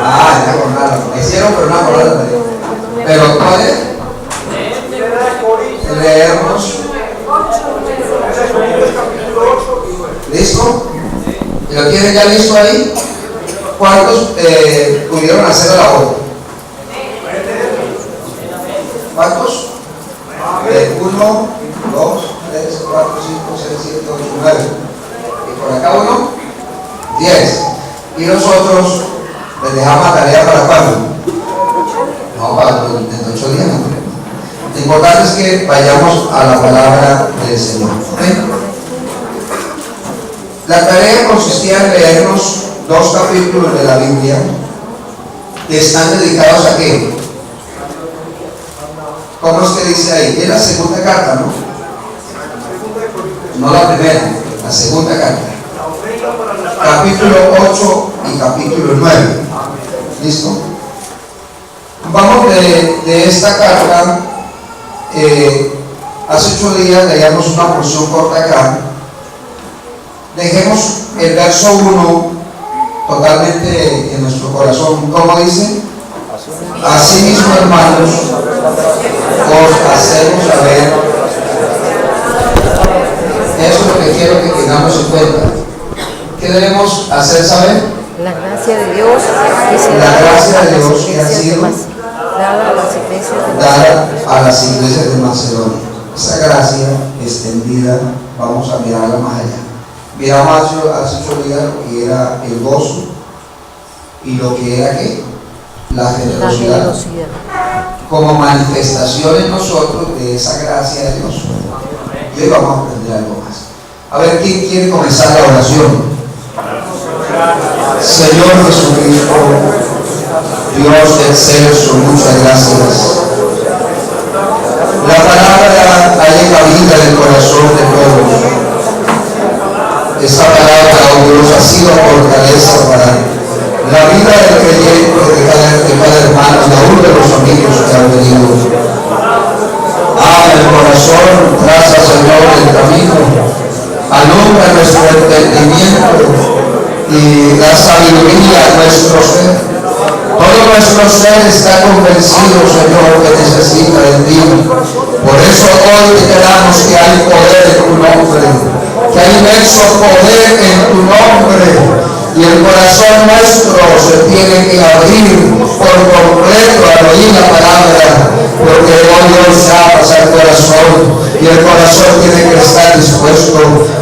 Ah, ya acordaron. Me hicieron, pero no acordaron. Pero puede leernos. ¿Listo? ¿Lo tienen ya listo ahí? ¿Cuántos pudieron hacer la labor? ¿Cuántos? 1, 2, 3, 4, 5, 6, 7, 8, 9. Y por acá 1, 10. Y nosotros les dejamos la tarea para cuándo? No, para dentro de 8 días. Lo importante es que vayamos a la palabra del Señor. ¿Okay? La tarea consistía en leernos 2 capítulos de la Biblia que están dedicados a qué. ¿Cómo es que dice ahí? Es la segunda carta, ¿no? No la primera, la segunda carta. Capítulo 8 y capítulo 9. ¿Listo? Vamos de esta carta. Hace 8 días leíamos una porción corta acá. Dejemos el verso 1 totalmente en nuestro corazón. ¿Cómo dice? Asimismo, hermanos, os hacemos saber. Eso es lo que quiero que tengamos en cuenta. ¿Qué debemos hacer saber? La gracia de Dios que ha sido dada a las iglesias de Macedonia. Esa gracia extendida, vamos a mirarla más allá. Miramos hace 8 días lo que era el gozo y lo que era ¿qué? La generosidad. Como manifestación en nosotros de esa gracia de Dios. Y hoy vamos a aprender algo más. A ver, ¿quién quiere comenzar la oración? Señor Jesucristo, Dios del cielo, muchas gracias. La palabra ha cabida en el corazón de todos. Esta palabra, oh Dios, ha sido fortaleza para la vida del creyente, de cada hermano y aún de los amigos que han venido. Abre el corazón, traza, Señor, el camino, alumbra nuestro entendimiento y la sabiduría a nuestro ser. Todo nuestro ser está convencido, Señor, que necesita de ti. Por eso hoy declaramos que hay poder en tu nombre, que hay inmenso poder en tu nombre. Y el corazón nuestro se tiene que abrir por completo al oír la palabra, porque hoy Dios llama al corazón y el corazón tiene que estar dispuesto.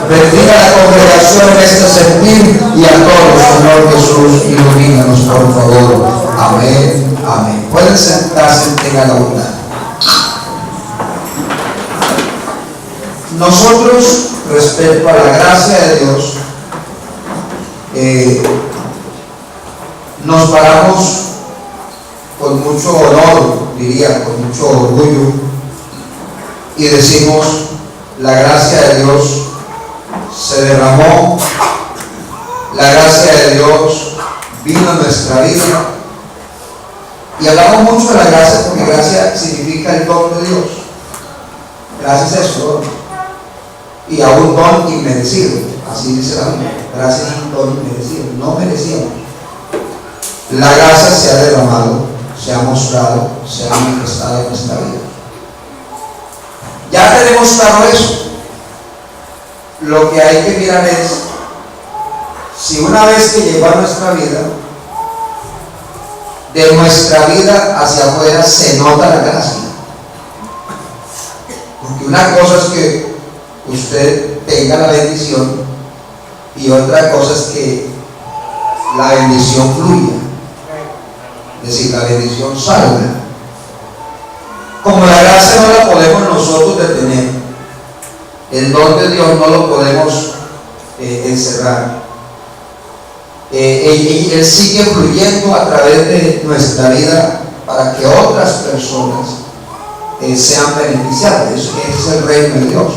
Bendiga a la congregación en este sentir y a todos, Señor Jesús, ilumínanos por favor. Amén, amén. Pueden sentarse, tengan la bondad. Nosotros, respecto a la gracia de Dios, nos paramos con mucho honor, diría, con mucho orgullo, y decimos: la gracia de Dios se derramó, la gracia de Dios vino a nuestra vida. Y hablamos mucho de la gracia porque gracia significa el don de Dios. Gracias a eso, y a un don inmerecido, así dice la Biblia. Gracias a un don inmerecido, no merecíamos. La gracia se ha derramado, se ha mostrado, se ha manifestado en nuestra vida. Ya tenemos claro eso. Lo que hay que mirar es si una vez que llegó a nuestra vida, de nuestra vida hacia afuera se nota la gracia. Porque una cosa es que usted tenga la bendición y otra cosa es que la bendición fluya, es decir, la bendición salga. Como la gracia no la podemos nosotros detener, el don de Dios no lo podemos encerrar, él sigue fluyendo a través de nuestra vida para que otras personas sean beneficiadas. Eso es el reino de Dios.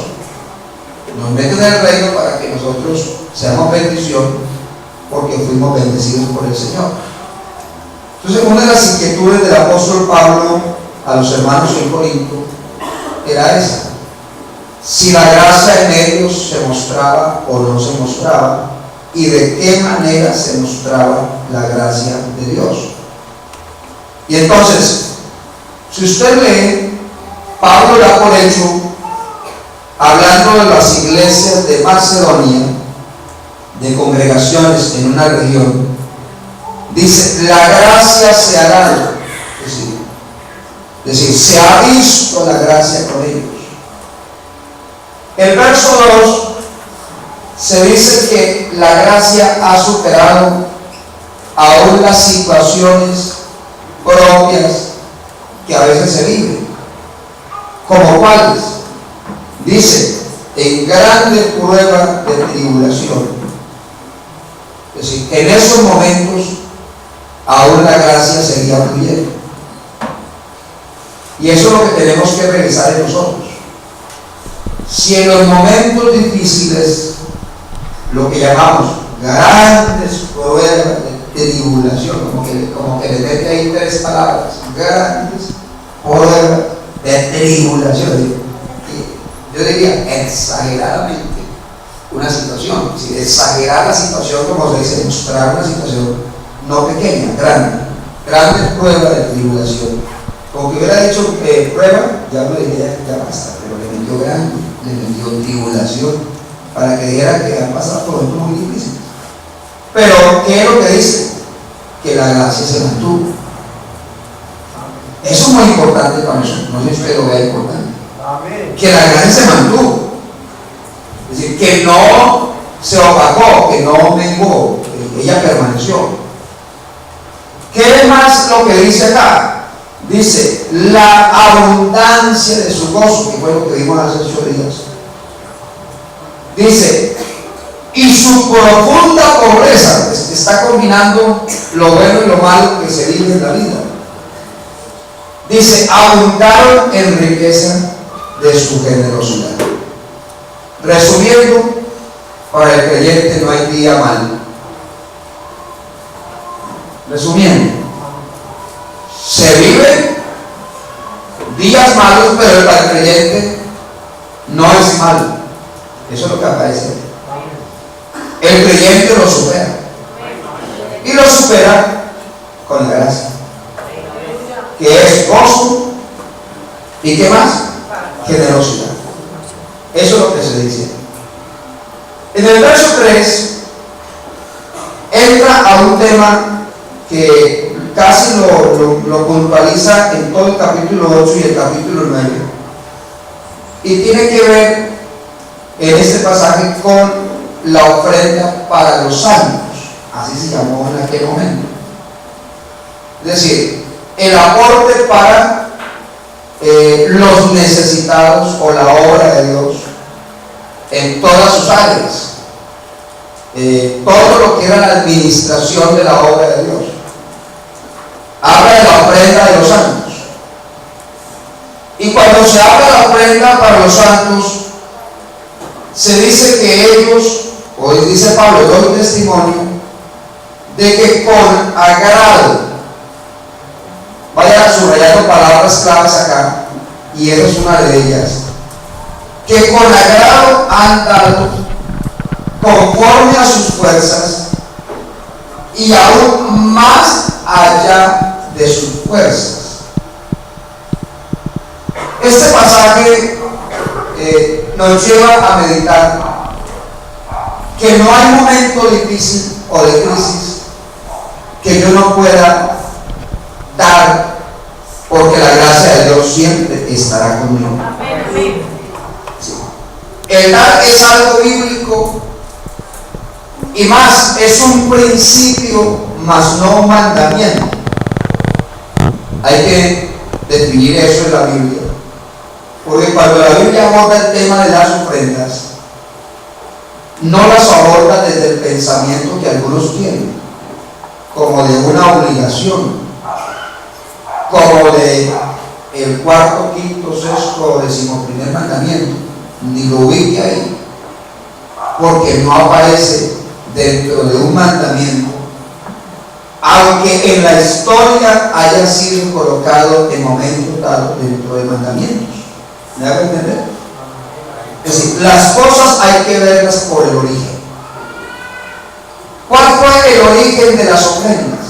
Nos meten en el reino para que nosotros seamos bendición, porque fuimos bendecidos por el Señor. Entonces, una de las inquietudes del apóstol Pablo a los hermanos en Corinto era esa: si la gracia en ellos se mostraba o no se mostraba, y de qué manera se mostraba la gracia de Dios. Y entonces, si usted lee, Pablo da por hecho, hablando de las iglesias de Macedonia, de congregaciones en una región, dice, la gracia se ha dado. Es decir, se ha visto la gracia con ellos. El verso 2 se dice que la gracia ha superado aún las situaciones propias que a veces se viven. ¿Como cuáles? Dice, en grande prueba de tribulación. Es decir, en esos momentos aún la gracia seguía fluyendo. Y eso es lo que tenemos que revisar en nosotros. Si en los momentos difíciles, lo que llamamos grandes pruebas de tribulación, como que le mete ahí tres palabras, grandes pruebas de tribulación, yo diría exageradamente una situación, si exagerar la situación, como se dice, mostrar una situación no pequeña, grandes pruebas de tribulación. Como que hubiera dicho prueba, ya me diría, ya basta, pero le vendió grande, le vendió tribulación, para que diera que han pasado por momentos muy difíciles. Pero, ¿qué es lo que dice? Que la gracia se mantuvo. Eso es muy importante para nosotros, no sé si usted lo vea importante. Que la gracia se mantuvo. Es decir, que no se opacó, que no menguó, ella permaneció. ¿Qué es más lo que dice acá? Dice, la abundancia de su gozo, que fue lo que vimos hace 8 días. Dice, y su profunda pobreza, está combinando lo bueno y lo malo que se vive en la vida. Dice, abundaron en riqueza de su generosidad. Resumiendo, para el creyente no hay día malo. Resumiendo, se viven días malos, pero para el creyente no es malo. Eso es lo que aparece. El creyente lo supera. Y lo supera con la gracia, que es gozo y ¿qué más? Generosidad. Eso es lo que se dice. En el verso 3 entra a un tema que casi lo puntualiza en todo el capítulo 8 y el capítulo 9, y tiene que ver en este pasaje con la ofrenda para los santos, así se llamó en aquel momento. Es decir, el aporte para los necesitados o la obra de Dios en todas sus áreas, todo lo que era la administración de la obra de Dios. Habla de la ofrenda de los santos, y cuando se habla de la ofrenda para los santos, se dice que ellos, hoy dice Pablo, doy testimonio de que con agrado, vaya subrayando palabras claves acá, y esa es una de ellas, que con agrado han dado conforme a sus fuerzas y aún más allá de sus fuerzas. Este pasaje nos lleva a meditar que no hay momento difícil o de crisis que yo no pueda dar, porque la gracia de Dios siempre estará conmigo. Sí. El dar es algo bíblico, y más, es un principio, más no un mandamiento. Hay que definir eso en la Biblia, porque cuando la Biblia aborda el tema de las ofrendas, no las aborda desde el pensamiento que algunos tienen, como de una obligación, como de el cuarto, quinto, sexto, 11º mandamiento, ni lo ubique ahí, porque no aparece dentro de un mandamiento, aunque en la historia haya sido colocado en momento dado dentro de mandamientos. ¿Me hago entender? Es decir, las cosas hay que verlas por el origen. ¿Cuál fue el origen de las ofrendas?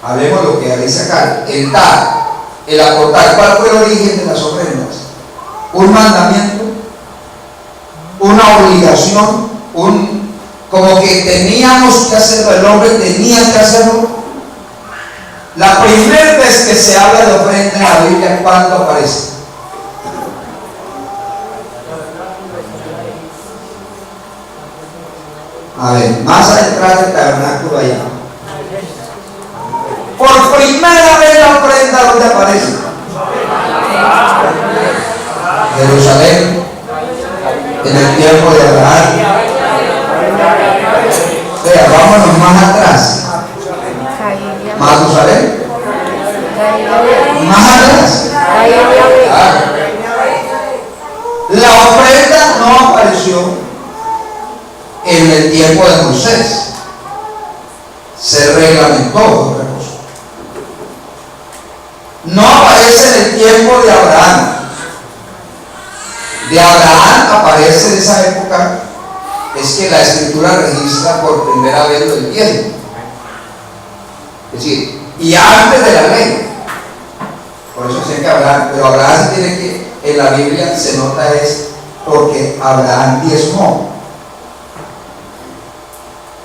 Hablemos lo que dice acá, el dar, el aportar. ¿Cuál fue el origen de las ofrendas? Un mandamiento, una obligación, como que teníamos que hacerlo, el hombre tenía que hacerlo. La primera vez que se habla de ofrenda en la Biblia, ¿cuándo aparece? A ver, más atrás del tabernáculo allá. Por primera vez la ofrenda, ¿dónde aparece? Jerusalén, en el tiempo de Abraham. Vea, vámonos más atrás. Jerusalén. Más atrás. La ofrenda no apareció en el tiempo de Moisés. Se reglamentó otra cosa. No aparece en el tiempo de Abraham. De Abraham aparece en esa época, es que la escritura registra por primera vez lo del diezmo. Es decir, y antes de la ley. Por eso sé que Abraham, pero Abraham se tiene que, en la Biblia se nota es porque Abraham diezmó.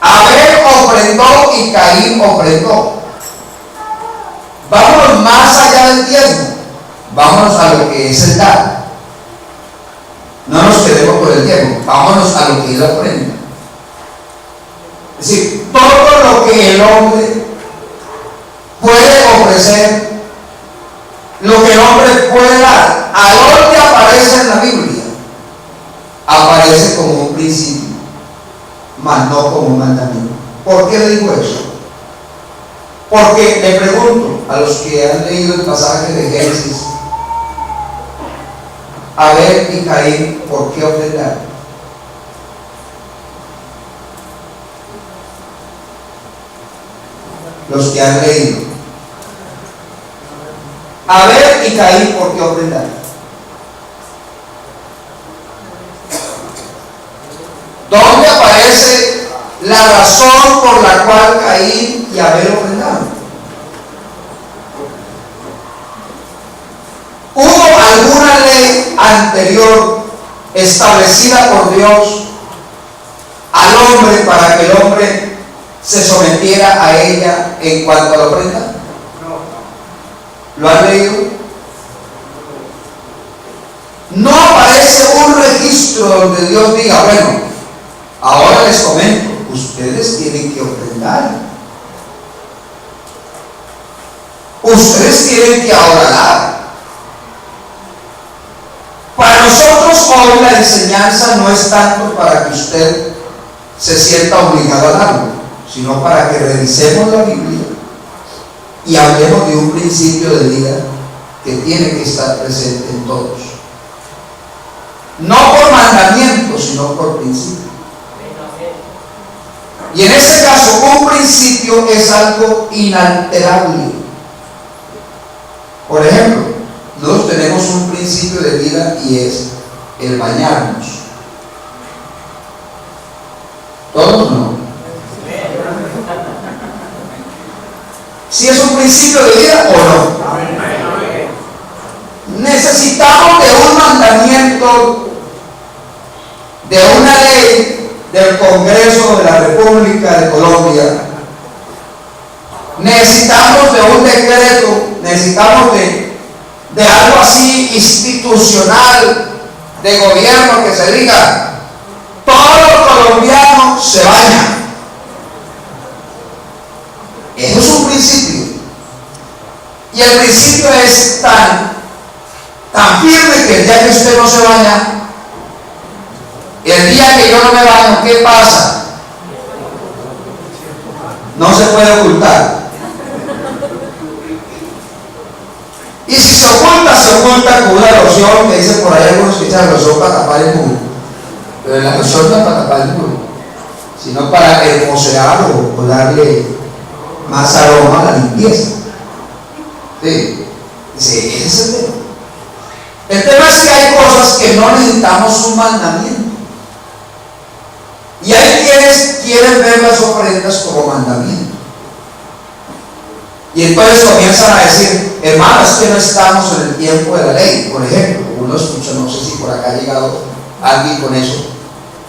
Abel ofrendó y Caín ofrendó. Vámonos más allá del diezmo. Vámonos a lo que es el dar. No nos quedemos por el diezmo. Vámonos a lo que es la ofrenda. Es decir, todo lo que el hombre puede ofrecer, lo que el hombre puede dar, ¿a dónde aparece en la Biblia? Aparece como un principio, mas no como un mandamiento. ¿Por qué le digo eso? Porque le pregunto a los que han leído el pasaje de Génesis, Abel y Caín, ¿por qué ofrendaron? Los que han leído, Abel y Caín, ¿por qué ofrendaron? ¿Dónde aparece la razón por la cual Caín y Abel ofrendaron? ¿Hubo alguna ley anterior establecida por Dios al hombre para que el hombre se sometiera a ella en cuanto a la ofrenda? ¿Lo han leído? No aparece un registro donde Dios diga, bueno, ahora les comento, ustedes tienen que ofrendar. Ustedes tienen que ahora dar. Para nosotros hoy la enseñanza no es tanto para que usted se sienta obligado a darlo, sino para que revisemos la Biblia y hablemos de un principio de vida que tiene que estar presente en todos. No por mandamiento, sino por principio. Y en ese caso, un principio es algo inalterable. Por ejemplo, nosotros tenemos un principio de vida y es el bañarnos. ¿Todos no? ¿Si es un principio de vida o no? Necesitamos de un mandamiento, de una ley del Congreso de la República de Colombia. Necesitamos de un decreto, necesitamos de algo así institucional, de gobierno, que se diga, todo colombiano se baña. Eso es un principio. Y el principio es tan firme que el día que usted no se baña, el día que yo no me baño, ¿qué pasa? No se puede ocultar. Y si se oculta con una loción, que dicen por ahí algunos que echan loción para tapar el muro. Pero la loción no es para tapar el muro, sino para hermosear o darle más aroma a la limpieza. ¿Sí? Ese es el tema. El tema es que hay cosas que no necesitamos un mandamiento. Y hay quieren ver las ofrendas como mandamiento. Y entonces comienzan a decir, hermanos, que no estamos en el tiempo de la ley. Por ejemplo, uno escucha, no sé si por acá ha llegado alguien con eso.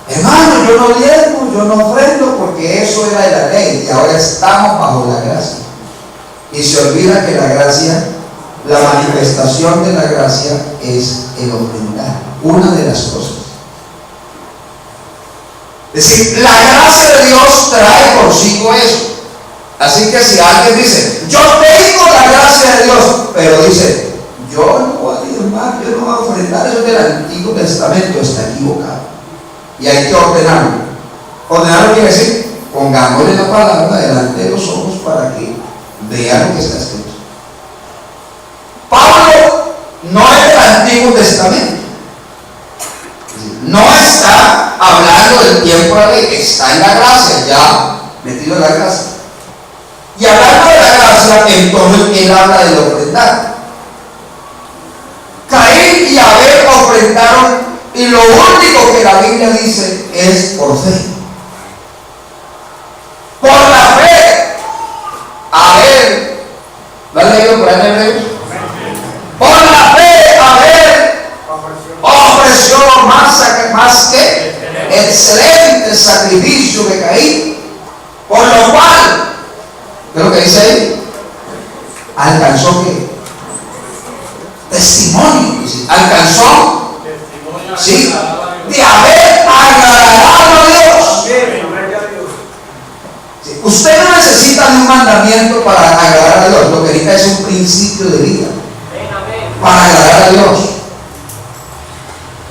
Hermano, yo no diezmo, yo no ofrendo porque eso era de la ley y ahora estamos bajo la gracia. Y se olvida que la gracia, la manifestación de la gracia es el ofrendar, una de las cosas. Es decir, la gracia de Dios trae consigo eso. Así que si alguien dice, yo tengo la gracia de Dios, pero dice, yo no voy a diezmar, yo no voy a ofrendar, eso es del Antiguo Testamento, está equivocado. Y hay que ordenarlo. Ordenarlo quiere decir, pongámosle la palabra delante de los ojos para que vean lo que está escrito. Pablo no es del Antiguo Testamento. No está hablando del tiempo de la ley, está en la gracia, ya metido en la gracia. Y hablando de la gracia, entonces él habla del ofrendar. Caín y Abel ofrendaron, y lo único que la Biblia dice es por fe. Por la fe, Abel, ¿lo has leído por ahí en Hebreos? Por la fe, Abel ofreció más que excelente sacrificio que Caín, por lo cual, ¿qué es lo que dice ahí? Alcanzó que testimonio, alcanzó, ¿sí?, de haber agradado a Dios. ¿Sí? Usted no necesita de un mandamiento para agradar a Dios, lo que necesita es un principio de vida para agradar a Dios.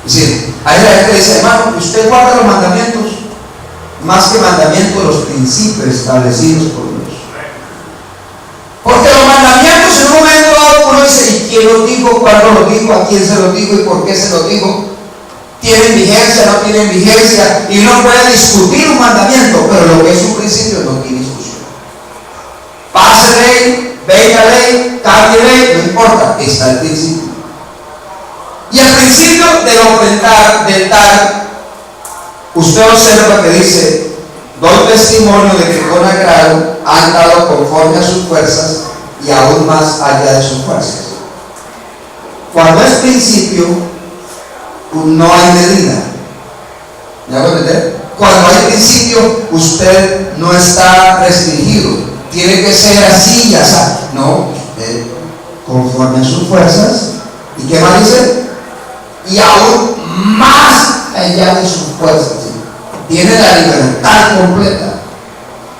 Es decir, hay la gente que dice, hermano, usted guarda los mandamientos, más que mandamientos, los principios establecidos por Dios. Porque los mandamientos en un momento dado uno dice, ¿y quién los dijo? ¿Cuándo los dijo? ¿A quién se los dijo? ¿Y por qué se los dijo? ¿Tienen vigencia? ¿No tienen vigencia? Y uno puede discutir un mandamiento, pero lo que es un principio no tiene discusión. Pase ley, venga ley, cambie ley, no importa, está el principio. Y el principio del ofrendar, del dar, usted observa que dice, doy testimonio de que con agrado han dado conforme a sus fuerzas y aún más allá de sus fuerzas. Cuando es principio, no hay medida. ¿Me hago entender? Cuando hay principio, usted no está restringido. Tiene que ser así y así. No, usted conforme a sus fuerzas. ¿Y qué más dice? Y aún más allá de sus fuerzas. ¿Sí? Tiene la libertad completa,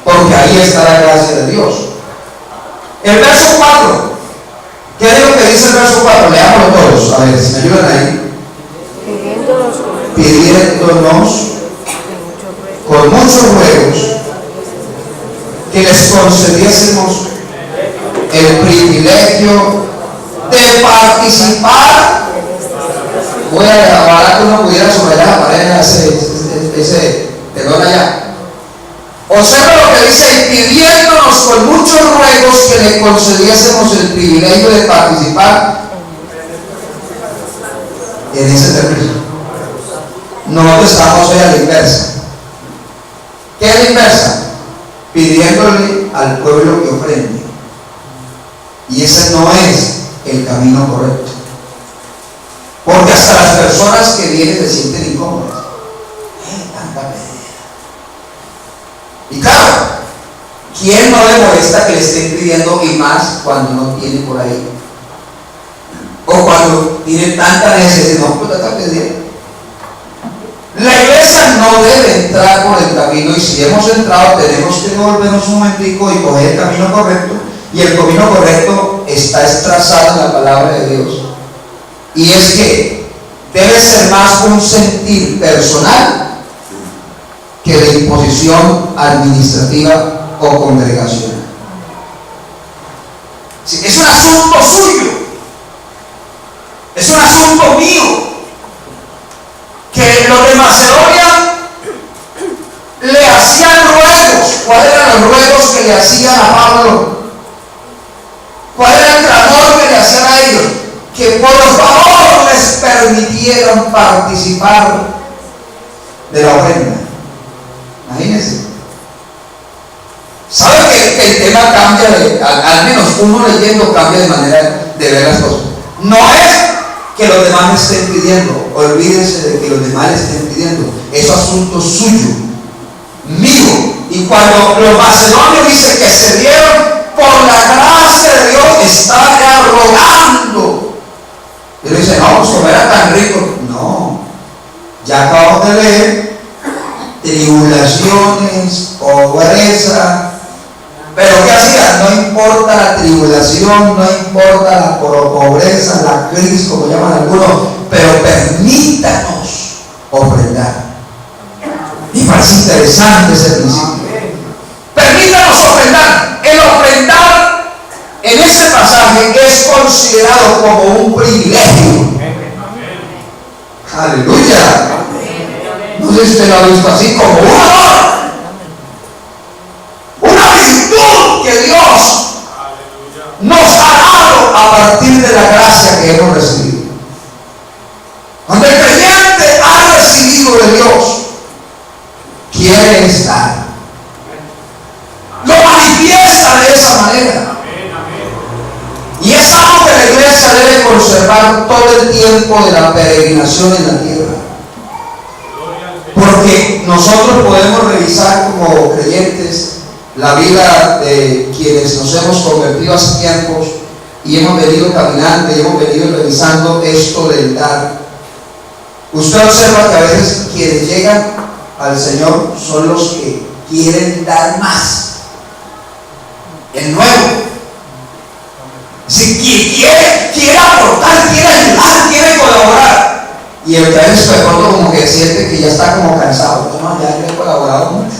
porque ahí está la gracia de Dios. El verso 4, ¿qué es lo que dice el verso 4? Leámoslo todos, a ver si me ayudan ahí. Pidiéndonos con muchos ruegos que les concediésemos el privilegio de participar. Voy a ojalá que uno pudiera subrayar la pared ese perdón allá. Observa lo que dice, pidiéndonos con muchos ruegos que le concediésemos el privilegio de participar en ese servicio. Nosotros estamos hoy a la inversa. ¿Qué es la inversa? Pidiéndole al pueblo que ofrende. Y ese no es el camino correcto. Porque hasta las personas que vienen se sienten incómodas. Tanta pedida. Y claro, ¿quién no le molesta que le estén pidiendo y más cuando no tiene por ahí? O cuando tiene tanta necesidad, no, pues está pidiendo. La iglesia no debe entrar por el camino, y si hemos entrado tenemos que devolvernos un momentico y coger el camino correcto, y el camino correcto está trazado en la palabra de Dios, y es que debe ser más un sentir personal que de imposición administrativa o congregacional. Es un asunto suyo, es un asunto mío. Que los de Macedonia le hacían ruegos. ¿Cuáles eran los ruegos que le hacían a Pablo? ¿Cuál era el clamor que le hacían a ellos? Que por favor les permitieran participar de la ofrenda. Imagínense, ¿Sabe que el tema cambia? Al menos uno leyendo cambia de manera de ver las cosas. No es que los demás me estén pidiendo, olvídense de que los demás le estén pidiendo. Eso es asunto suyo, mío. Y cuando los macedonios dicen que se dieron por la gracia de Dios, está rogando. Y le dicen, no, pues como era tan rico. No, ya acabamos de leer tribulaciones, pobreza. Pero ¿qué hacía? No importa la tribulación, no importa la pobreza, la crisis, como llaman algunos, pero permítanos ofrendar. Y parece interesante ese principio. Permítanos ofrendar. El ofrendar en ese pasaje es considerado como un privilegio. Aleluya. No sé si usted lo ha visto así, como un honor, una virtud que Dios nos ha dado a partir de la gracia que hemos recibido. Cuando el creyente ha recibido de Dios, quiere estar, lo manifiesta de esa manera. Y es algo que la iglesia debe conservar todo el tiempo de la peregrinación en la tierra. Porque nosotros podemos revisar como creyentes la vida de quienes nos hemos convertido hace tiempos y hemos venido caminando y hemos venido revisando esto del dar. Usted observa que a veces quienes llegan al Señor son los que quieren dar más. El nuevo. Si quiere aportar, quiere ayudar, quiere colaborar. Y el que es pronto como que siente que ya está como cansado. No, ya le he colaborado mucho.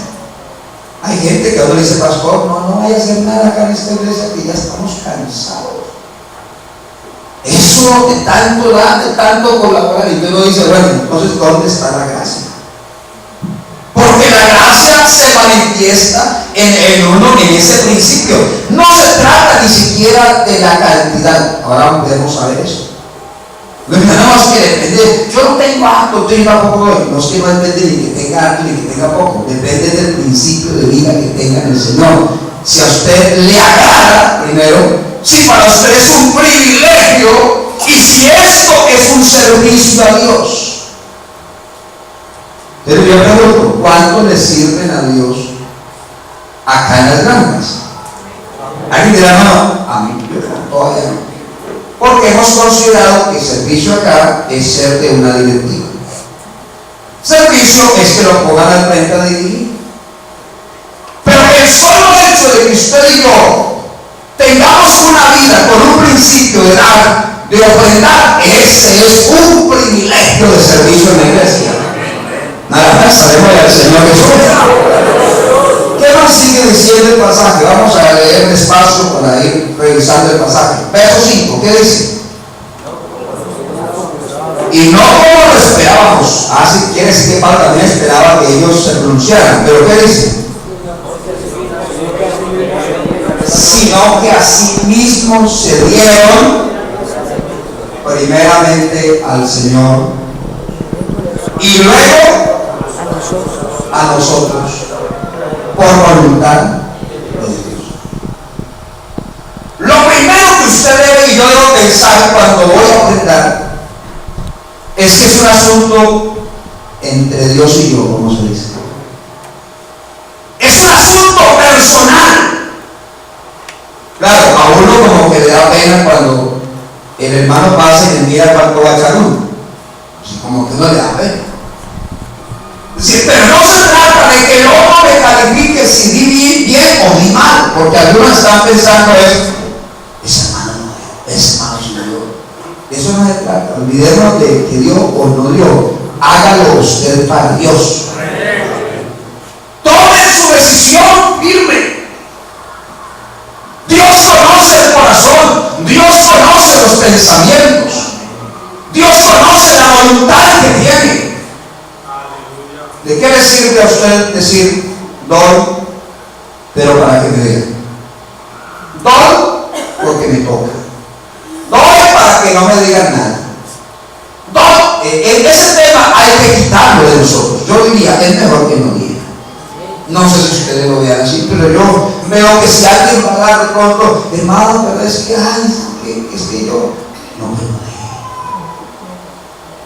Hay gente que a uno le dice, pastor, no vaya a hacer nada acá en esta iglesia que ya estamos cansados. Eso de tanto dar, de tanto colaborar. Y uno dice, bueno, entonces ¿dónde está la gracia? Porque la gracia se manifiesta en uno, en ese principio. No se trata ni siquiera de la cantidad. Ahora podemos saber eso. Lo que tenemos que depende. Yo no tengo harto, tengo poco. No es que no depende ni que tenga harto ni que tenga poco. Depende del principio de vida que tenga en el Señor. Si a usted le agrada, primero, si para usted es un privilegio y si esto es un servicio a Dios. Pero yo pregunto, ¿cuánto le sirven a Dios acá en las granjas? ¿Alguien dirá no? A mí, yo todavía no. Porque hemos considerado que el servicio acá es ser de una directiva. Servicio es que lo pongan al frente a dirigir. Pero el solo hecho de que usted y yo tengamos una vida con un principio de dar, de ofrendar, ese es un privilegio de servicio en la iglesia. Nada más sabemos al Señor Jesús. ¿Qué más sigue diciendo el pasaje? Vamos a leer despacio para ir revisando el pasaje. Verso 5, ¿qué dice? Y no como lo esperábamos. Si quiere decir que Pablo también esperaba que ellos se pronunciaran. Pero ¿qué dice? Sino que a sí mismos se dieron primeramente al Señor y luego a nosotros por voluntad de Dios. Lo primero que usted debe y yo debo pensar cuando voy a ofrendar es que es un asunto entre Dios y yo, como se dice. Es un asunto personal. Claro, a uno como que le da pena cuando el hermano pasa y le mira cuánto va a echar uno. Así como que no le da pena. Sí, pero no se trata de que el otro le califique si di bien o di mal, porque algunos están pensando ese hermano no dio, ese hermano sí no dio. De eso no se trata. Olvidemos de que dio o no dio. Hágalo usted para Dios. Tome su decisión firme. Dios conoce el corazón, Dios conoce los pensamientos, Dios conoce la voluntad que tiene. ¿De qué le sirve a usted decir doy, pero para que me den? Doy porque me toca. Doy para que no me digan nada. Doy, en ese tema hay que quitarlo de nosotros. Yo diría, es mejor que no diga. No sé si ustedes lo vean así, pero yo veo que si alguien va a hablar de pronto, hermano, pero es que, es que yo, no me lo dije.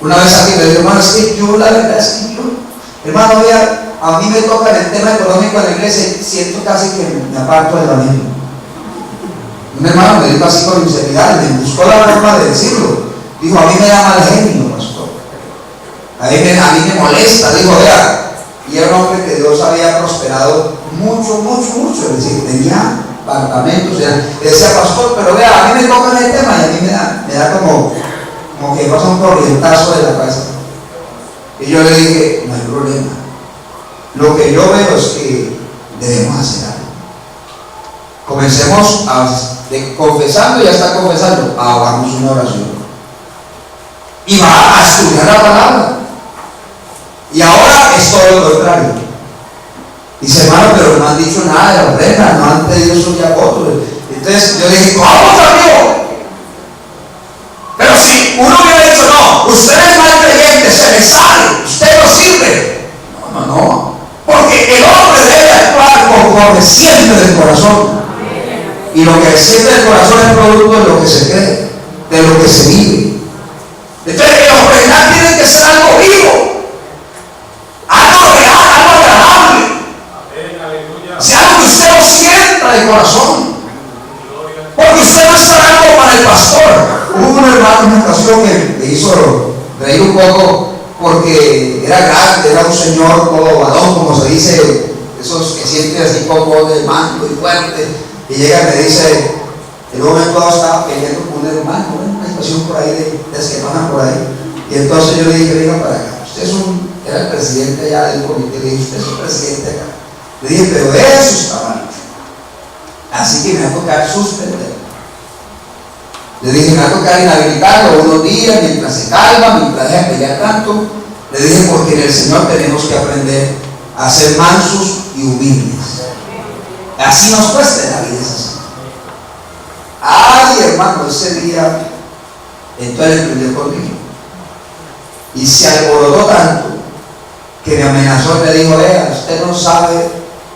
Una vez alguien me dijo, hermano, es que yo, la verdad es que yo, hermano, vea, a mí me toca en el tema económico en la iglesia, siento casi que me aparto del evangelio. Un hermano me dijo así con sinceridad, me buscó la forma de decirlo. Dijo, a mí me da mal genio, pastor. A mí me molesta. Dijo, vea, y era un hombre que Dios había prosperado mucho. Es decir, tenía apartamentos. Le decía, pastor, pero vea, a mí me toca en el tema y a mí me da como que pasa un corrientazo de la cabeza. Y yo le dije, no hay problema. Lo que yo veo es que debemos hacer algo. Comencemos confesando, ya está confesando, hagamos una oración. Y va a estudiar la palabra. Y ahora es todo lo contrario. Dice, hermano, pero no han dicho nada de la ofrenda, no han pedido sus apóstoles. Entonces yo dije, ¿cómo amigo? Pero si uno hubiera dicho, no, usted es mal creyente, se le sale, usted no sirve. No. Porque el hombre debe actuar conforme siente del corazón. Y lo que siente del corazón es producto de lo que se cree, de lo que se vive. Entonces, el ofrendar tiene que ser algo vivo, algo real, algo agradable. Si algo que usted lo sienta de corazón. Porque usted no está dando para el pastor. Hubo un hermano en una ocasión que me hizo reír un poco porque era grande, era un señor todo varón, como se dice, esos que sienten así poco de mando y fuerte. Y llega y me dice, en un momento estaba queriendo poner un mando, una situación por ahí de esquemana por ahí. Y entonces yo le dije, venga para acá, usted era el presidente ya del comité, le dije, usted es el presidente acá. Le dije, pero eso está mal. Así que me va a tocar suspender. Le dije, me va a tocar inhabilitarlo unos días mientras se calma, mientras deja pelear tanto. Le dije, porque en el Señor tenemos que aprender a ser mansos y humildes. Así nos cuesta la vida, es así. Ay, hermano, ese día entonces peleó conmigo. Y se alborotó tanto que me amenazó y me dijo, vea, usted no sabe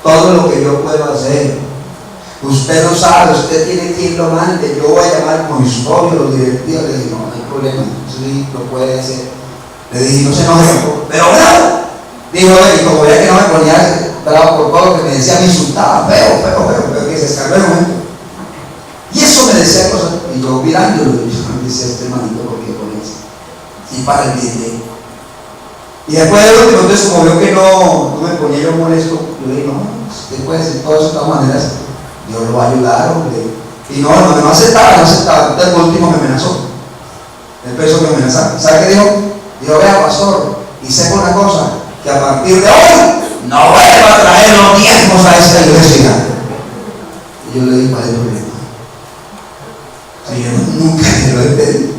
todo lo que yo puedo hacer. Usted no sabe, usted tiene que ir lo mande. Yo voy a llamar con mis novios, los directivos. Le dije, no hay problema, sí, lo puede hacer. Le dije, no se enoje, pero bravo. Dijo, y como veía que no me ponía bravo por todo, que me decía, me insultaba, feo, que se escaló el momento. Y eso me decía cosas, y yo mirándolo, y yo me decía, este hermanito, ¿por qué con eso? Y para el bien de él. Y después de lo último, entonces como veo que no me ponía yo molesto, yo le dije, no, usted puede hacer todo eso de todas maneras. Dios lo va a ayudar, hombre. Y no aceptaba. Entonces por último me amenazó. Él pensó que me amenazaba. ¿Sabe qué dijo? Dijo, vea, pastor, y sepa una cosa, que a partir de hoy no vuelva a traer los diezmos a esta iglesia. Y yo le dije, ¿cuál es el problema? Si yo nunca lo he pedido.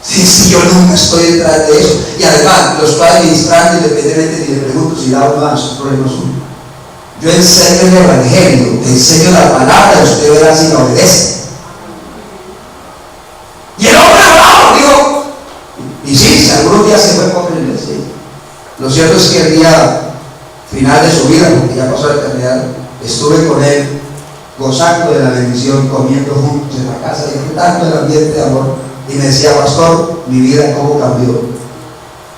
Si yo nunca estoy detrás de eso. Y además, lo estoy administrando independientemente ni le pregunto si da o no da, sus problemas son. Yo enseño el evangelio, enseño la palabra y usted verá si me obedece. Y el hombre bravo dijo, y sí, algunos días se fue con él, sí. Lo cierto es que el día final de su vida, porque ya pasó la eternidad, estuve con él gozando de la bendición, comiendo juntos en la casa, disfrutando del ambiente de amor. Y me decía, pastor, mi vida cómo cambió.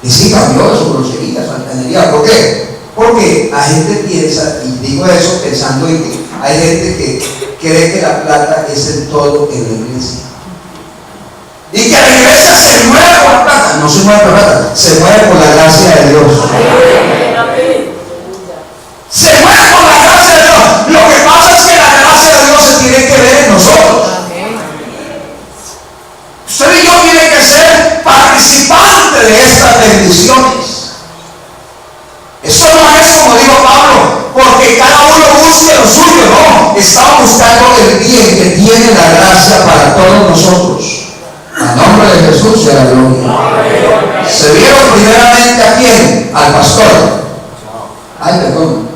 Y sí cambió, su grosería, su altanería. ¿Por qué? Porque la gente piensa, y digo eso pensando en que hay gente que cree que la plata es el todo en la iglesia. Y que la iglesia se mueve por la plata. No se mueve por la plata, se mueve por la gracia de Dios. Se mueve por la gracia de Dios. Lo que pasa es que la gracia de Dios se tiene que ver en nosotros. Usted y yo tiene que ser participante de estas bendiciones. Eso no es como dijo Pablo, porque cada uno busque lo suyo, no. Estamos buscando el bien que tiene la gracia para todos nosotros. A nombre de Jesús sea la gloria. Se vieron primeramente a quién, al pastor. Ay, perdón.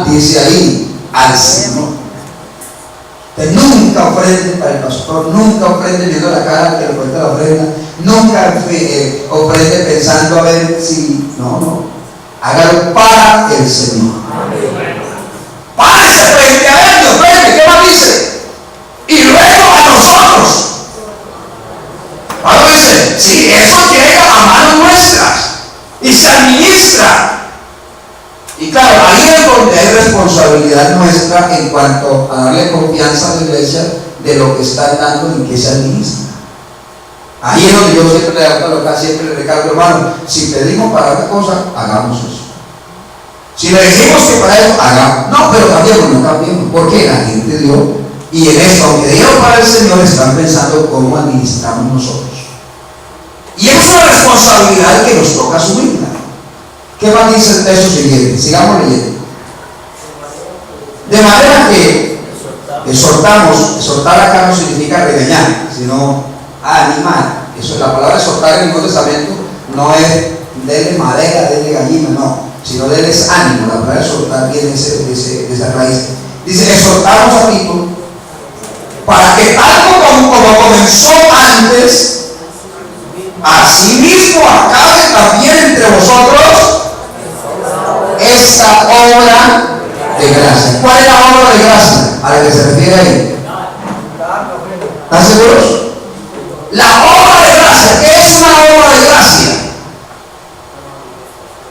Dice ahí, al Señor. Que nunca ofrende para el pastor, nunca ofrende viendo la cara que le cuenta la ofrenda, nunca ofrende pensando a ver si, no, Hágalo para el Señor. Párese frente a ellos, frente, ¿qué más dice? Y luego a nosotros. Pablo dice, si eso llega a manos nuestras y se administra. Y claro, ahí es donde hay responsabilidad nuestra en cuanto a darle confianza a la iglesia de lo que están dando y que se administra. Ahí es donde yo siempre le recargo, hermano, si pedimos para una cosa, hagamos eso. Si le decimos que para eso, hagamos. No, pero cambiemos, no cambiemos, porque la gente dio, y en esto, aunque dieron para el Señor, están pensando cómo administramos nosotros. Y es una responsabilidad que nos toca asumirla. ¿Qué más dice el texto siguiente? Sigamos leyendo. De manera que exhortar acá no significa regañar, sino animar. Eso es la palabra exhortar en el Nuevo Testamento, no es denle madera, denle gallina, no, sino denles ánimo. La palabra exhortar viene de esa raíz. Dice, exhortamos a Tito para que tal como comenzó antes, así mismo acabe también entre vosotros esta obra de gracia. ¿Cuál es la obra de gracia a la que se refiere ahí? ¿Están seguros? La obra de gracia. ¿Qué es una obra de gracia?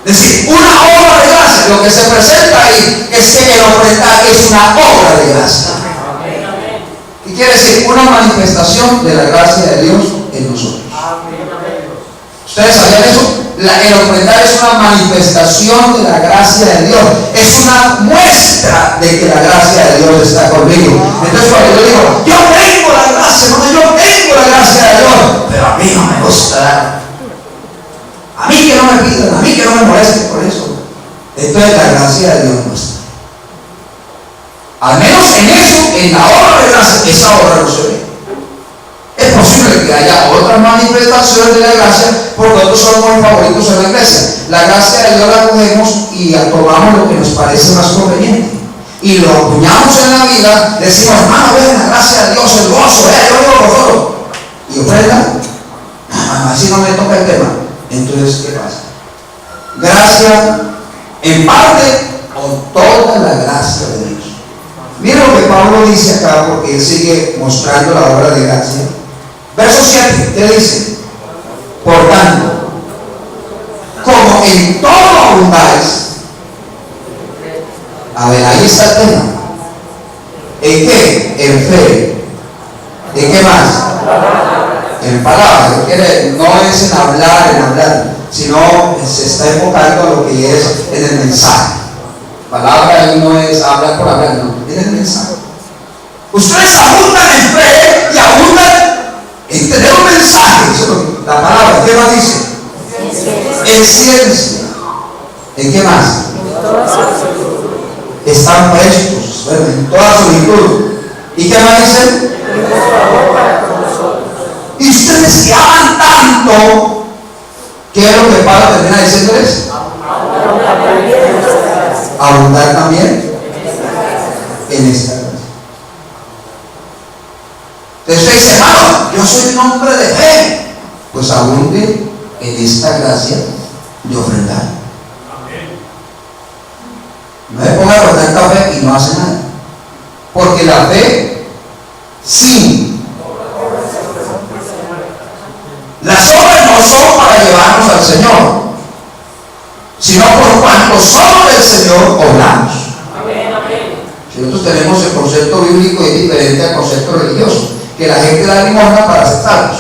Es decir, una obra de gracia, lo que se presenta ahí es que el ofrendar es una obra de gracia. ¿Qué quiere decir? Una manifestación de la gracia de Dios en nosotros. ¿Ustedes sabían eso? El ofrendar es una manifestación de la gracia de Dios. Es una muestra de que la gracia de Dios está conmigo. Entonces cuando yo digo, yo tengo la gracia, no, yo tengo la gracia de Dios, pero a mí no me gusta dar. A mí que no me pidan, a mí que no me molesten por eso. Entonces la gracia de Dios muestra. Al menos en eso, en la obra de gracia, esa obra no se ve. Es posible que haya otras manifestaciones de la gracia, porque nosotros somos muy favoritos en la iglesia. La gracia de Dios la cogemos y tomamos lo que nos parece más conveniente. Y lo acuñamos en la vida, decimos, hermano, ven, la gracia de Dios, el gozo, yo vivo por todo. Y ofrenda, así no me toca el tema. Entonces, ¿qué pasa? Gracia, en parte, con toda la gracia de Dios. Mira lo que Pablo dice acá, porque él sigue mostrando la obra de gracia. Verso 7, ¿qué dice? Por tanto, como en todo abundáis. A ver, ahí está el tema. ¿En qué? En fe. ¿En qué más? En palabras. No es en hablar, sino se está enfocando a lo que es en el mensaje. Palabra ahí no es hablar por hablar, no, es el mensaje. Ustedes abundan en fe y abundan en tener un mensaje. Eso es la palabra. ¿Qué más dice? En ciencia. ¿En qué más? Están prestos, bueno, en toda su virtud. ¿Y qué más dicen? Y ustedes que aman tanto, ¿qué es lo que Pablo termina diciéndoles? Abundar también en esta gracia. Entonces dice, hermano, yo soy un hombre de fe. Pues abunde en esta gracia de ofrendar. No se ponga a ofrendar tanta fe y no hace nada. Porque la fe sin las obras no son para llevarnos al Señor, sino por cuanto somos del Señor, obramos. Si nosotros tenemos el concepto bíblico es diferente al concepto religioso, que la gente da limosna para aceptarlos.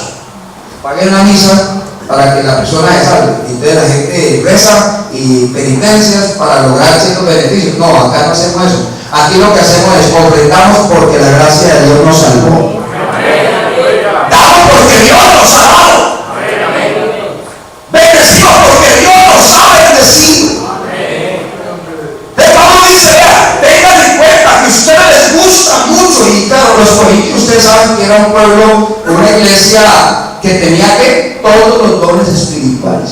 Paguen una misa para que la persona se salve. Entonces la gente reza y penitencias para lograr ciertos beneficios. No, acá no hacemos eso. Aquí lo que hacemos es ofrendamos porque la gracia de Dios nos salvó. Damos porque Dios nos ha dado. Bendecimos porque Dios nos ha bendecido. Pablo dice, tengan en cuenta que a ustedes les gusta mucho, y claro, los corintios ustedes saben que era un pueblo, una iglesia que tenía que todos los dones espirituales.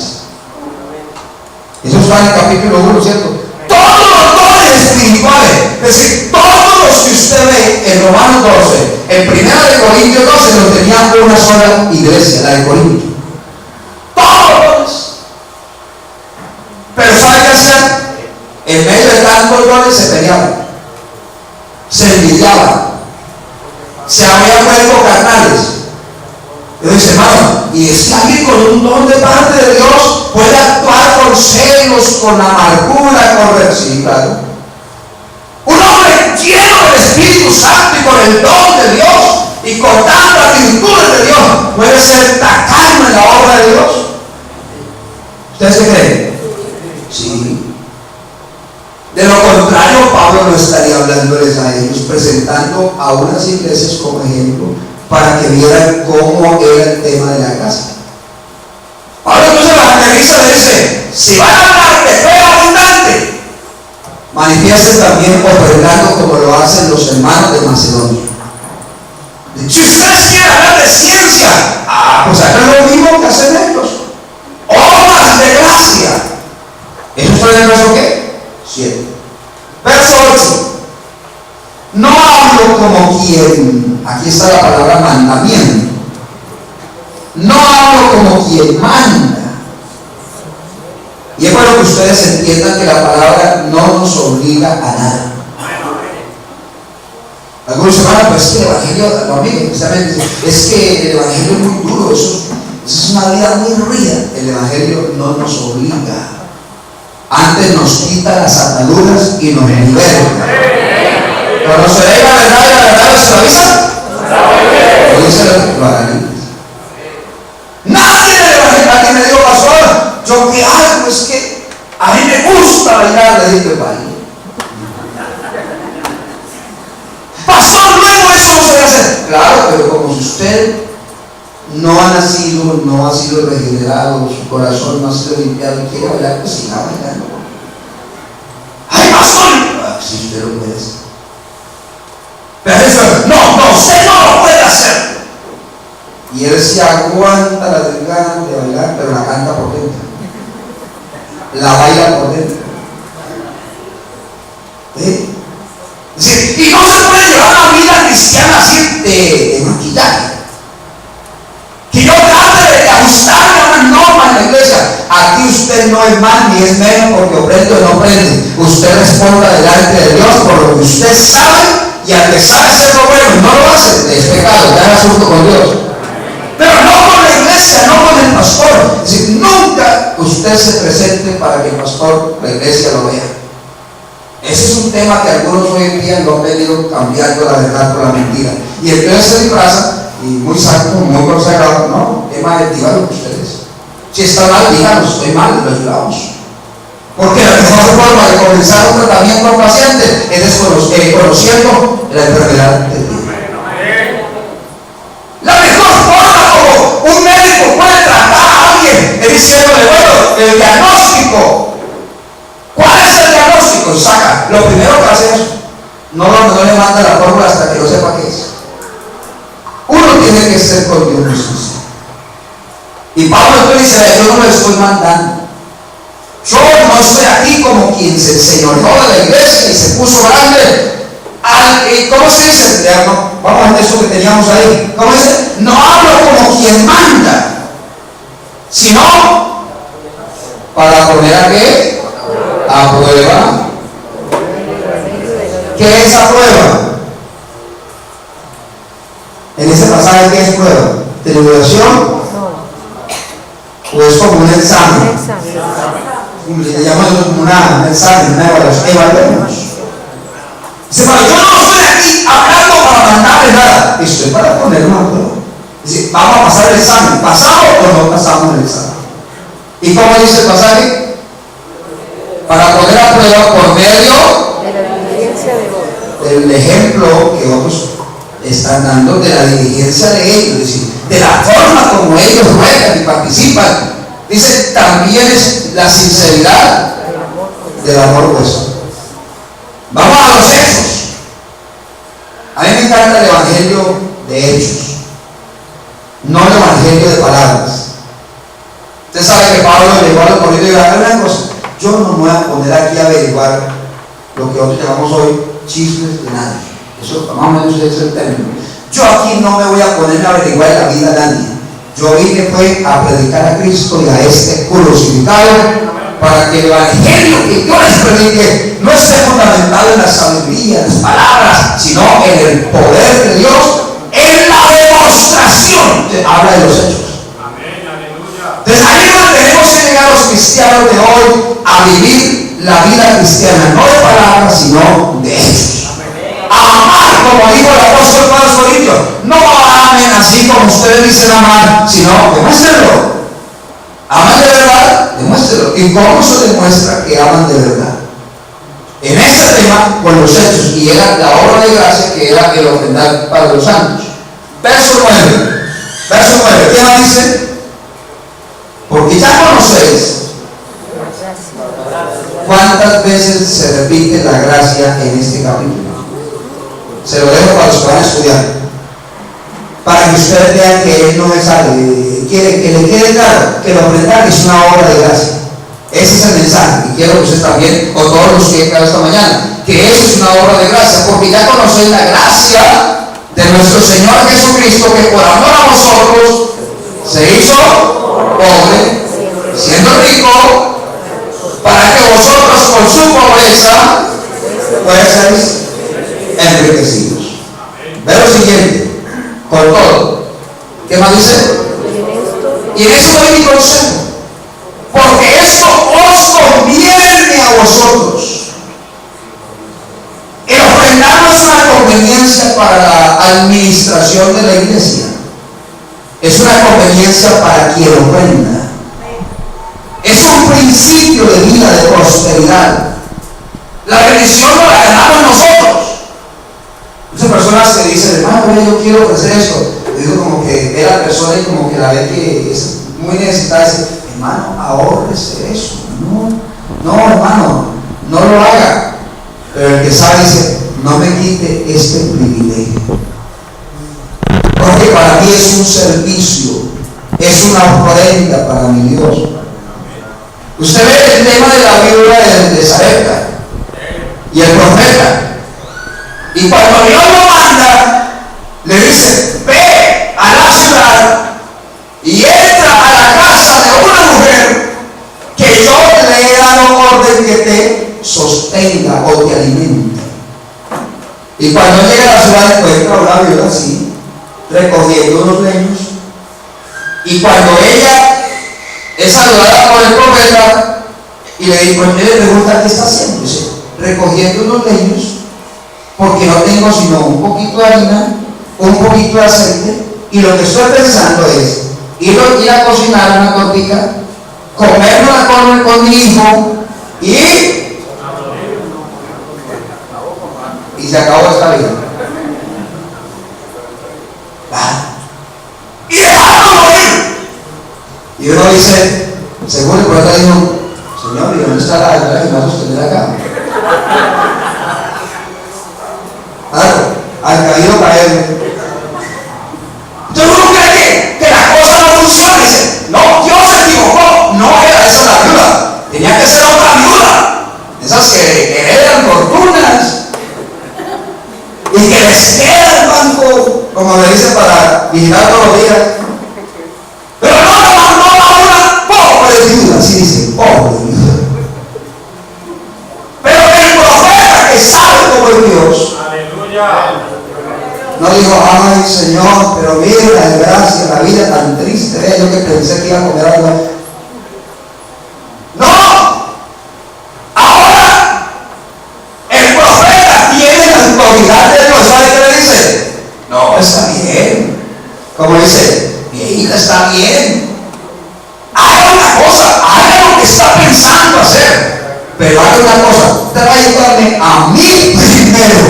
Eso está en el capítulo 1, ¿cierto? Todos los dones espirituales, es decir, todos los que usted ve en Romanos 12, en 1 Corintios 12, lo tenía una sola iglesia, la de Corinto. Todos. Pero ¿sabe qué hacían tantos dones se peleaban, se envidiaban, se habían vuelto carnales. Yo dice, hermano, y es que alguien con un don de parte de Dios puede actuar con celos, con amargura, con reciclado. Un hombre lleno del Espíritu Santo y con el don de Dios y con tantas virtudes de Dios puede ser tacaño en la obra de Dios. ¿Ustedes qué creen? Sí. De lo contrario, Pablo no estaría hablándoles a ellos, presentando a unas iglesias como ejemplo para que vieran cómo era el tema de la casa. Pablo entonces evangeliza y dice, si van a hablar de fe abundante, manifieste también operando como lo hacen los hermanos de Macedonia. Si ustedes quieren hablar de ciencia, pues hagan lo mismo que hacen ellos. Obras de gracia. ¿Eso está en el verso qué? 7. Verso 8. No hablo como quien, aquí está la palabra mandamiento. No hablo como quien manda. Y es bueno que ustedes entiendan que la palabra no nos obliga a nada. Algunos hermanos, pues es que el evangelio, no, miren, es que el evangelio es muy duro, eso es una vida muy rígida. El evangelio no nos obliga. Antes nos quita las ataduras y nos libera. ¿Conoceréis la verdad y la verdad os esclaviza? Lo dice lo harán. Nadie en el evangelio, alguien me dijo, pastor, yo que hago es que a mí me gusta bailar, le dije, baile. Pastor, luego eso no se debe hacer. Claro, pero como si usted no ha nacido, no ha sido regenerado, su corazón no ha sido limpiado y quiere bailar, pues siga bailando. ¡Ay, pastor! Si usted lo puede hacer. Pero eso, no, usted no lo puede hacer. Y él se aguanta las ganas de bailar, pero la canta por dentro. La baila por dentro. ¿Sí? Y no se puede llevar una vida cristiana así de maquillaje. Que yo trate de ajustarme a una norma en la iglesia. Aquí usted no es más ni es menos porque ofrende o no ofrende. Usted responda delante de Dios por lo que usted sabe, y al que sabe hacer lo bueno y no lo hace, es pecado, ya es asunto con Dios. Pero no con la iglesia, no con el pastor. Es decir, nunca usted se presente para que el pastor, la iglesia lo vea. Ese es un tema que algunos hoy en día lo han venido cambiando la verdad por la mentira. Y entonces se disfraza, y muy santo, muy consagrado, no, es más díganlo ustedes. Si está mal, díganos, estoy mal, lo ayudamos. Porque la mejor forma de comenzar un tratamiento a un paciente es conociendo la enfermedad de Dios. La mejor forma como un médico puede tratar a alguien es diciéndole, bueno, el diagnóstico. ¿Cuál es el diagnóstico? Y saca. Lo primero que hace es, no le manda la fórmula hasta que no sepa qué es. Uno tiene que ser con Dios mismo. Y Pablo entonces dice, yo no me estoy mandando. Yo no estoy aquí como quien se enseñoreó de la iglesia y se puso grande. ¿Cómo se dice? Vamos a ver eso que teníamos ahí. ¿Cómo dice? No hablo como quien manda, sino para poner a qué? A prueba. ¿Qué es a prueba? En ese pasaje, ¿qué es prueba? ¿Tribulación? ¿O es como un examen? Le llamamos como un examen, una evaluación. Dice, pero yo no estoy aquí hablando para mandarle nada, estoy para poner una prueba. Dice, vamos a pasar el examen, ¿pasamos o no pasamos el examen? ¿Y cómo dice el pasaje? Para poner a prueba por medio del ejemplo que otros están dando, de la diligencia de ellos, es decir, de la forma como ellos juegan y participan. Dice, también es la sinceridad del amor vuestro. Vamos a los hechos. A mí me encanta el evangelio de hechos, no el evangelio de palabras. Usted sabe que Pablo llegó a los Corintios y dijo, una cosa, yo no me voy a poner aquí a averiguar lo que nosotros llamamos hoy chismes de nadie. Eso más o menos es el término. Yo aquí no me voy a poner a averiguar la vida de nadie. Yo vine fue a predicar a Cristo y a este crucificado para que el evangelio que yo les predique no esté fundamentado en la sabiduría, en las palabras, sino en el poder de Dios, en la demostración que habla de los hechos. Entonces ahí es donde tenemos que llegar los cristianos de hoy a vivir la vida cristiana, no de palabras, sino de hechos. Amar, como dijo el apóstol Pablo a los Corintios, no amen así como ustedes dicen amar, sino demuéstrenlo. Aman de verdad, demuéstrenlo. ¿Y cómo se demuestra que aman de verdad? En este tema, con los hechos, y era la obra de gracia que era el ofrendar para los santos. Verso 9, ¿qué más dice? Porque ya conocéis cuántas veces se repite la gracia en este capítulo. Se lo dejo para los que van a estudiar, para que ustedes vean que él no es algo, quiere que le quede claro que lo ofrendar es una obra de gracia. Ese es el mensaje, y quiero que ustedes también, o todos los que llegan esta mañana, que eso es una obra de gracia, porque ya conocéis la gracia de nuestro Señor Jesucristo, que por amor a vosotros se hizo pobre, siendo rico, para que vosotros con su pobreza fueseis enriquecidos. Ve lo siguiente, con todo. ¿Qué más dice? Y en esto doy mi consejo, porque esto os conviene a vosotros. El ofrendar no es una conveniencia para la administración de la iglesia, es una conveniencia para quien ofrenda. Es un principio de vida, de prosperidad. La bendición no la ganamos nosotros. Muchas personas que dicen, hermano, yo quiero ofrecer esto. Yo digo como que ve a la persona y como que la ve que es muy necesitada. Dice, hermano, ahórrese eso. No, hermano, no lo haga. Pero el que sabe dice, no me quite este privilegio. Porque para mí es un servicio, es una ofrenda para mi Dios. Usted ve el tema de la viuda de Sarepta y el profeta. Y cuando Dios lo manda, le dice, ve a la ciudad y entra a la casa de una mujer que yo le he dado orden que te sostenga o te alimente. Y cuando llega a la ciudad encuentra a una viuda así, recogiendo unos leños. Y cuando ella es saludada por el profeta y le pregunta qué está haciendo, dice, recogiendo unos leños, porque no tengo sino un poquito de harina, un poquito de aceite, y lo que estoy pensando es ir a cocinar una tortilla, comerla con mi hijo y se acabó esta vida. Y dejarlo morir. Y uno dice, según el profeta dijo, Señor, ¿y dónde está la ayuda que me va a sostener acá? Claro, al caído caer. Entonces uno cree que la cosa no funciona. Dice, no, Dios se equivocó. No era esa la viuda. Tenía que ser otra viuda. Esas que heredan fortunas y que les queda el banco, como me dicen, para vigilar todos los días. Pero no lo mandó a una pobre viuda, así dice, pobre viuda. Pero el profeta que sabe cómo es Dios, no dijo, ay Señor, pero mira la desgracia, la vida tan triste, yo que pensé que iba a comer algo. No, ahora el profeta tiene la autoridad de Dios. ¿Sabe qué le dice? No, está bien. Como dice, viejita, está bien. Haga una cosa, haga lo que está pensando hacer, pero haga una cosa, tráigame a mí primero.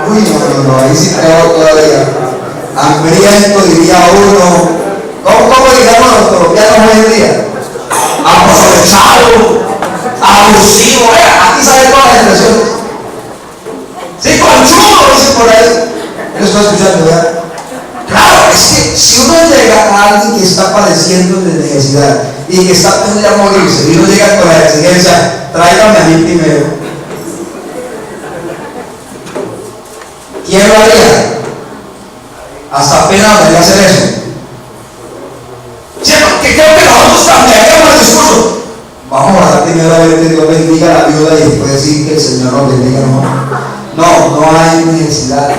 Uy, no, ahí sí creo todavía. Hambriento, diría uno. ¿Cómo diríamos los colombianos hoy en día? Aprovechado, abusivo. Aquí sale todas las expresiones. Sí, conchudo, dice por ahí. Yo estoy escuchando ya. Claro, es que si uno llega a alguien que está padeciendo de necesidad y que está a punto de morirse, y uno llega con la exigencia, tráigame a mí primero. ¿Quién lo haría? Hasta apenas debería hacer eso. ¿Cierto? Que creo que nosotros cambiaríamos el discurso. solamente Dios bendiga a la viuda y después decir que el Señor nos bendiga. No hay necesidad.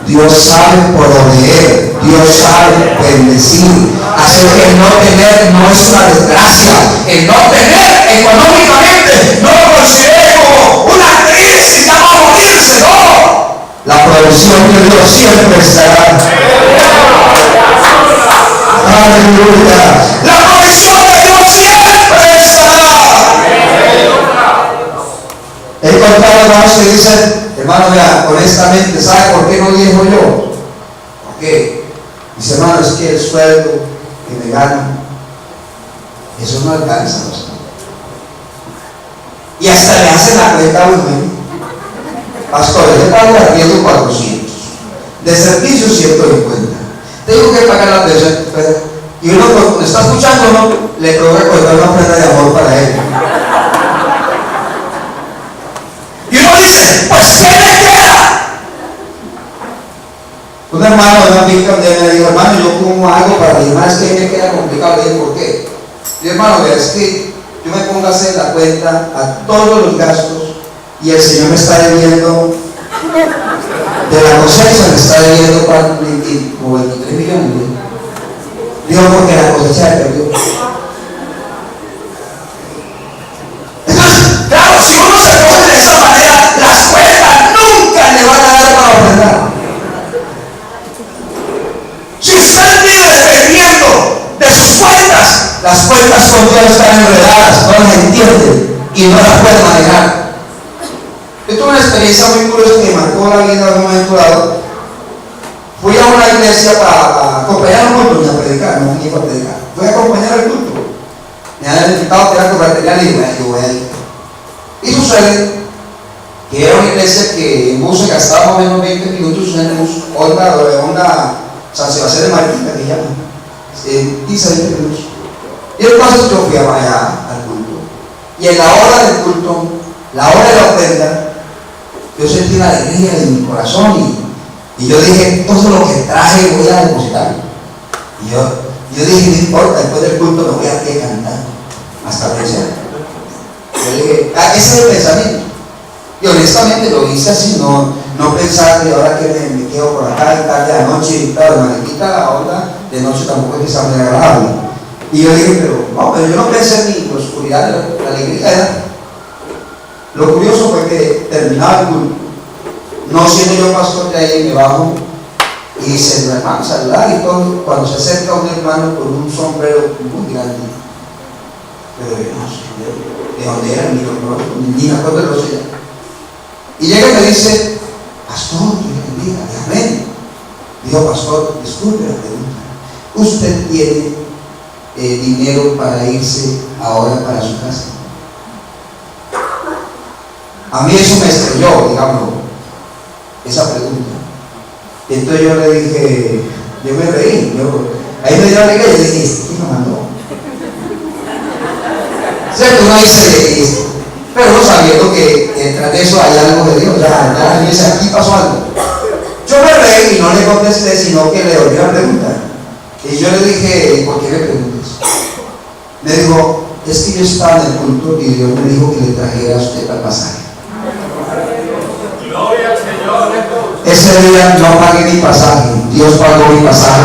Dios sabe proveer, Dios sabe bendecir. Así que el no tener no es una desgracia. El no tener económicamente no lo considere como una crisis, ya va a morirse, no. La provisión de Dios siempre estará. Aleluya. La provisión de Dios siempre estará. He contado hermanos que dicen, hermano, vea, honestamente, ¿sabe por qué no diezmo yo? ¿Por qué? Dice, hermano, es que el sueldo que me gano, eso no alcanza. Y hasta le hacen la cuenta a uno. Pastor, yo pago de arriendo 400, de servicio 150. Tengo que pagar la tercera. Y uno, cuando está escuchando, ¿no?, le provoca contar una ofrenda de amor para él. Y uno dice, pues ¿qué me queda? Un hermano de una finca me dijo, hermano, yo como algo para mí, más que me queda complicado. Le dije, ¿por qué? Y hermano, es que yo me pongo a hacer la cuenta a todos los gastos y el Señor me está debiendo, de la cosecha me está debiendo como 23 millones. Digo, porque la cosecha se perdió. Entonces, claro, si uno se pone de esa manera, las cuentas nunca le van a dar para ofrendar. Si usted vive dependiendo de sus cuentas, las cuentas con Dios están enredadas, no las entiende y no las puede manejar. Yo tuve una experiencia muy curiosa que me marcó la vida en un momento dado. Fui a una iglesia para acompañar a un culto, a predicar, no fui a predicar. Fui a acompañar al culto. Me habían invitado a tirar confraternidad y yo voy a ir. Y sucede que era una iglesia que en bus se gastaba más o menos 20 minutos en el bus, onda San Sebastián de Marquita, que llaman, 15 20 minutos. Y entonces yo fui allá al culto. Y en la hora del culto, la hora de la ofrenda, yo sentí una alegría en mi corazón y yo dije, todo lo que traje voy a depositar. Y yo dije, no importa, después del culto me voy a quedar cantando hasta pensar. Yo dije, ese es el pensamiento. Y honestamente lo hice así, no pensar que ahora que me quedo por acá y tarde de la noche y claro, de mariquita la onda de noche tampoco es que sea muy agradable. Y yo dije, pero yo no pensé ni en la oscuridad de la alegría era. Lo curioso fue que terminaba el culto, no siendo yo pastor de ahí, me bajo y se me hermano saludar y todo. Cuando se acerca un hermano con un sombrero muy grande, pero yo no sé de dónde era, ni me acuerdo de los días. Y llega y me dice, pastor, Dios le bendiga, amén. Dijo, pastor, disculpe la pregunta, ¿usted tiene dinero para irse ahora para su casa? A mí eso me estrelló, digamos, esa pregunta. Y entonces yo le dije, yo me reí, ahí me dio la alegría y le dije, ¿quién me mandó? ¿Cierto? Uno dice, pero no sabiendo que detrás de eso hay algo de Dios, ya dice, aquí pasó algo. Yo me reí y no le contesté, sino que le volví la pregunta. Y yo le dije, ¿por qué me preguntas? Me dijo, es que yo estaba en el culto y Dios me dijo que le trajera a usted al pasaje. Gloria al Señor. Ese día no pagué mi pasaje, Dios pagó mi pasaje.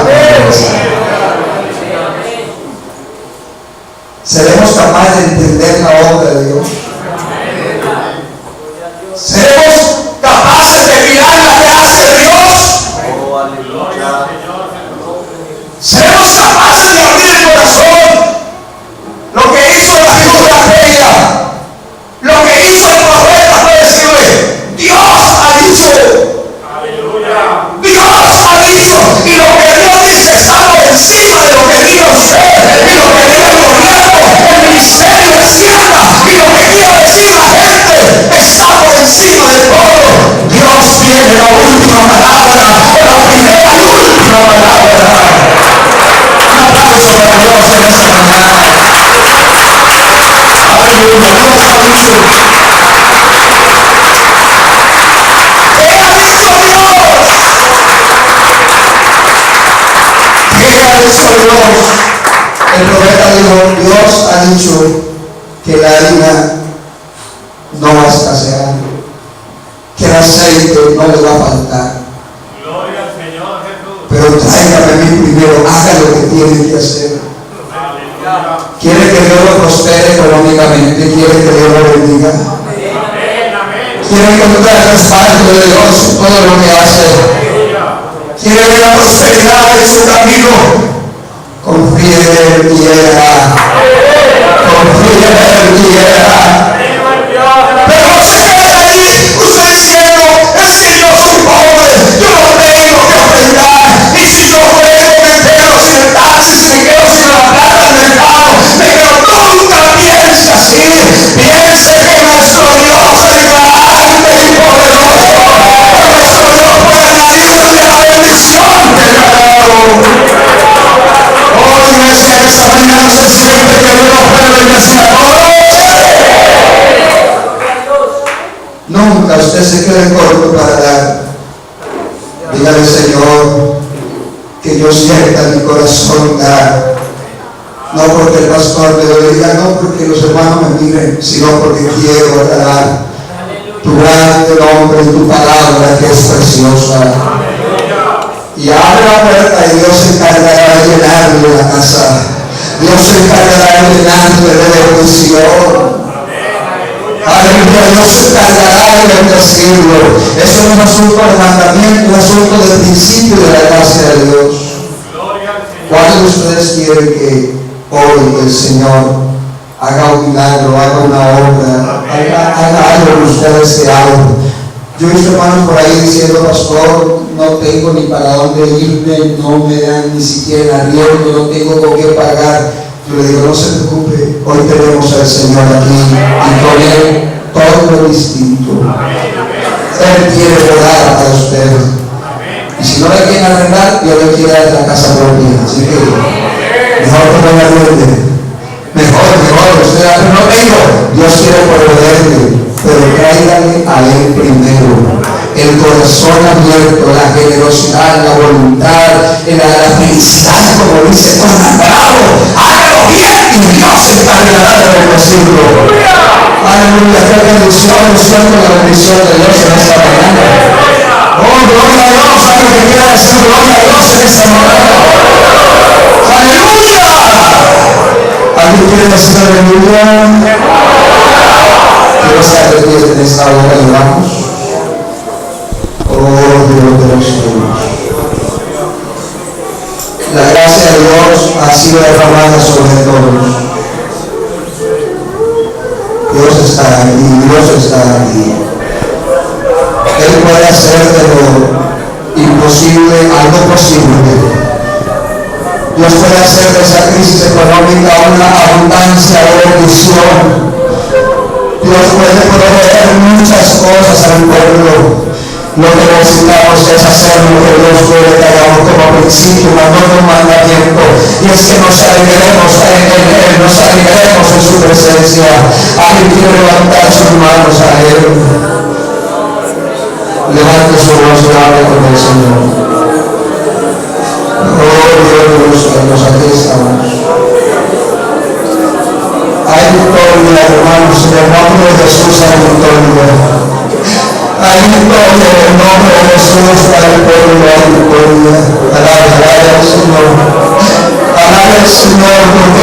¿Seremos capaces de entender la obra de Dios? ¿Seremos capaces de mirar la gracia de Dios? ¿Seremos capaces de abrir el corazón? Lo que hizo la viuda aquella, lo que hizo el profeta fue decirle, Dios ha dicho, Dios ha dicho, y lo que Dios dice está por encima de lo que Dios sé, y lo que Dios el gobierno, el ministerio descienda, y lo que quiero decir la gente está por encima de todo. Dios tiene la última palabra, la primera y última palabra. Un aplauso para Dios en esta mañana. Aleluya, Dios ha dicho. ¿Qué ha dicho Dios? ¿Qué ha dicho Dios? El profeta dijo, Dios ha dicho que la harina va a escasear, que el aceite no le va a faltar. Gloria al Señor Jesús. Pero tráigame a mí primero, haga lo que tiene que hacer. Aleluya. Quiere que Dios lo prospere económicamente, quiere que Dios lo bendiga. Amén, amén. Quiere encontrar el respaldo de Dios en todo lo que hace. Aleluya. Quiere ver la prosperidad en su camino. Confíe en Él y Él hará. Confíe en Él y Él hará. Viva el Dios de la Pero no se quede ahí usted diciendo, es que yo soy pobre, yo no tengo que ofrendar, y si yo ofrendo me quedo sin taxis, me quedo sin la plata del mercado, me quedo. Nunca piense así, piense que nuestro Dios es grande y poderoso, que nuestro Dios puede darle la bendición que le ha dado. Oh, iglesia, esta mañana se siente que Dios puede bendecir a todos. Nunca usted se quede corto para dar. Dígale, Señor, que yo sienta en mi corazón dar. No porque el pastor me lo diga, no porque los hermanos me miren, sino porque quiero agradar tu grande nombre y tu palabra que es preciosa. Y abre la puerta y Dios se encargará de llenarle la casa. Dios se encargará de llenarle de bendición. Aleluya, Dios se encargará de bendecirlo. Eso no es un asunto de mandamiento, es un asunto del principio de la gracia de Dios. ¿Cuántos de ustedes quieren que hoy el Señor haga un milagro, haga una obra, haga algo que ustedes que hagan? Yo he visto hermanos por ahí diciendo, pastor, no tengo ni para dónde irme, no me dan ni siquiera arriendo, no tengo con qué pagar. Yo le digo, no se preocupe, hoy tenemos al Señor aquí y con Él todo lo distinto. Él quiere orar para usted. Y si no le quieren arrendar, Dios le quiere dar la casa propia. Así que mejor que no le arrende. Mejor, usted no tengo. Dios quiere proveerle, pero tráigale a Él primero. El corazón abierto, la generosidad, la voluntad, la felicidad, como dice Juan Bravo. Hágalo bien y Dios se encargará de bendecirlo. Aleluya, qué bendición, siento la bendición de Dios en esta mañana. Oh, gloria a Dios, algo que quiera decir gloria a Dios en esta mañana. Aleluya. ¿Alguien quiere decir aleluya? Quiero estar de pie en esta hora y vamos. Oh, Dios de los cielos. La gracia de Dios ha sido derramada sobre todos. Dios está aquí, Dios está aquí. Él puede hacer de lo imposible algo posible. Dios puede hacer de esa crisis económica una abundancia de bendición. Dios puede proveer muchas cosas al pueblo. Lo que necesitamos es hacer lo que Dios quiere que hagamos como principio, no como mandamiento. Y es que nos alegremos en Él, nos alegremos en su presencia. Alguien quiere levantar sus manos a Él. Levante su voz y hable con el Señor. Oh, Dios de los cielos, aquí estamos. Hay victoria, hermanos, en el nombre de Jesús hay victoria. Hay victoria en el nombre de Jesús, hay victoria. Alaba al Señor. Alaba al Señor porque